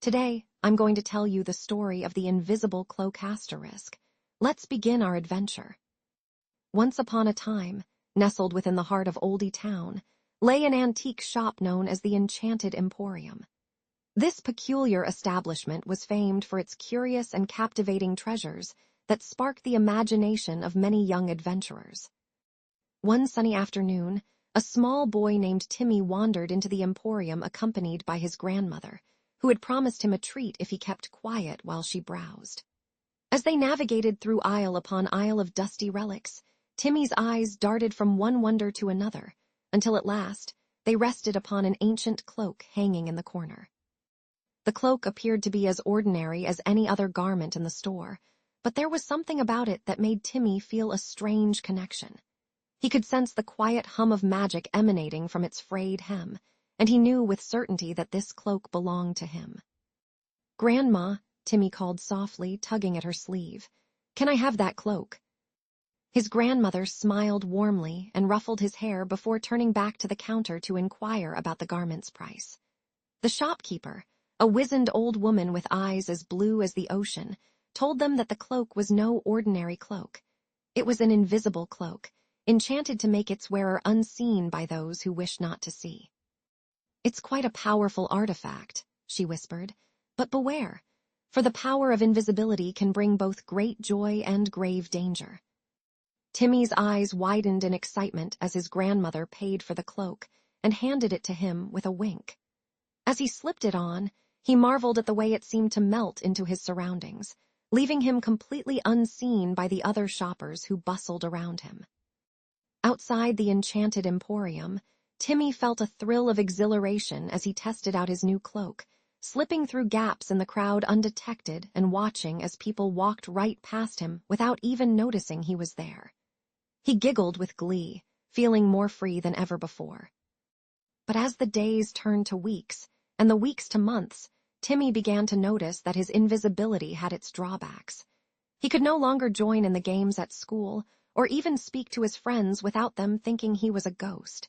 Today, I'm going to tell you the story of the Invisible Cloak asterisk. Let's begin our adventure. Once upon a time, nestled within the heart of Oldie Town, lay an antique shop known as the Enchanted Emporium. This peculiar establishment was famed for its curious and captivating treasures that sparked the imagination of many young adventurers. One sunny afternoon, a small boy named Timmy wandered into the emporium accompanied by his grandmother, who had promised him a treat if he kept quiet while she browsed. As they navigated through aisle upon aisle of dusty relics, Timmy's eyes darted from one wonder to another, until at last they rested upon an ancient cloak hanging in the corner. The cloak appeared to be as ordinary as any other garment in the store, but there was something about it that made Timmy feel a strange connection. He could sense the quiet hum of magic emanating from its frayed hem, and he knew with certainty that this cloak belonged to him. "Grandma," Timmy called softly, tugging at her sleeve, "can I have that cloak?" His grandmother smiled warmly and ruffled his hair before turning back to the counter to inquire about the garment's price. The shopkeeper, a wizened old woman with eyes as blue as the ocean, told them that the cloak was no ordinary cloak. It was an invisible cloak, enchanted to make its wearer unseen by those who wish not to see. "It's quite a powerful artifact," she whispered, "but beware, for the power of invisibility can bring both great joy and grave danger." Timmy's eyes widened in excitement as his grandmother paid for the cloak and handed it to him with a wink. As he slipped it on, he marveled at the way it seemed to melt into his surroundings, leaving him completely unseen by the other shoppers who bustled around him. Outside the Enchanted Emporium, Timmy felt a thrill of exhilaration as he tested out his new cloak, slipping through gaps in the crowd undetected and watching as people walked right past him without even noticing he was there. He giggled with glee, feeling more free than ever before. But as the days turned to weeks, and the weeks to months, Timmy began to notice that his invisibility had its drawbacks. He could no longer join in the games at school, or even speak to his friends without them thinking he was a ghost.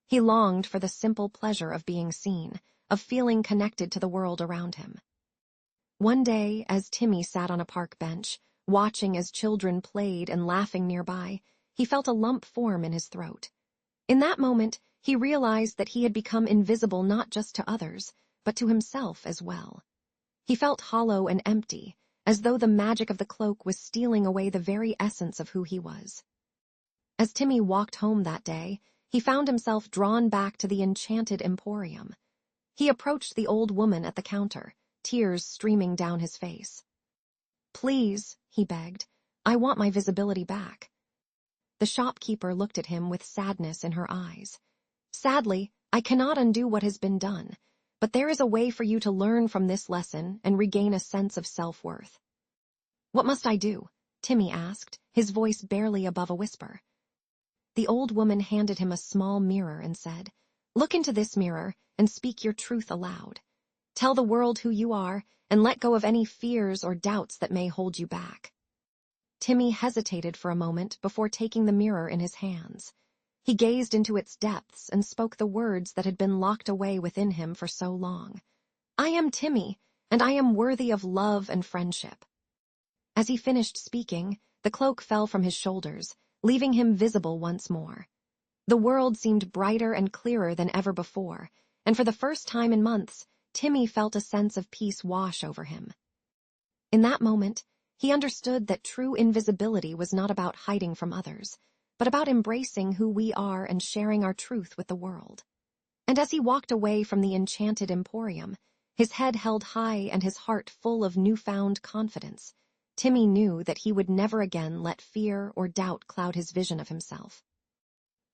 He longed for the simple pleasure of being seen, of feeling connected to the world around him. One day, as Timmy sat on a park bench, watching as children played and laughing nearby, he felt a lump form in his throat. In that moment, he realized that he had become invisible not just to others, but to himself as well. He felt hollow and empty, as though the magic of the cloak was stealing away the very essence of who he was. As Timmy walked home that day, he found himself drawn back to the Enchanted Emporium. He approached the old woman at the counter, tears streaming down his face. "Please," he begged, "I want my visibility back." The shopkeeper looked at him with sadness in her eyes. "Sadly, I cannot undo what has been done, but there is a way for you to learn from this lesson and regain a sense of self-worth." "What must I do?" Timmy asked, his voice barely above a whisper. The old woman handed him a small mirror and said, "Look into this mirror and speak your truth aloud. Tell the world who you are and let go of any fears or doubts that may hold you back." Timmy hesitated for a moment before taking the mirror in his hands. He gazed into its depths and spoke the words that had been locked away within him for so long. "I am Timmy, and I am worthy of love and friendship." As he finished speaking, the cloak fell from his shoulders, leaving him visible once more. The world seemed brighter and clearer than ever before, and for the first time in months, Timmy felt a sense of peace wash over him. In that moment, he understood that true invisibility was not about hiding from others, but about embracing who we are and sharing our truth with the world. And as he walked away from the Enchanted Emporium, his head held high and his heart full of newfound confidence, Timmy knew that he would never again let fear or doubt cloud his vision of himself.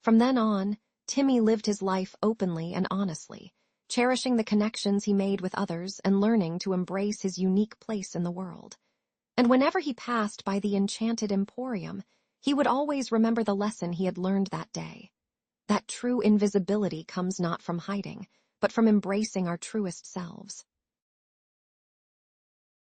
From then on, Timmy lived his life openly and honestly, cherishing the connections he made with others and learning to embrace his unique place in the world. And whenever he passed by the Enchanted Emporium, he would always remember the lesson he had learned that day. That true invisibility comes not from hiding, but from embracing our truest selves.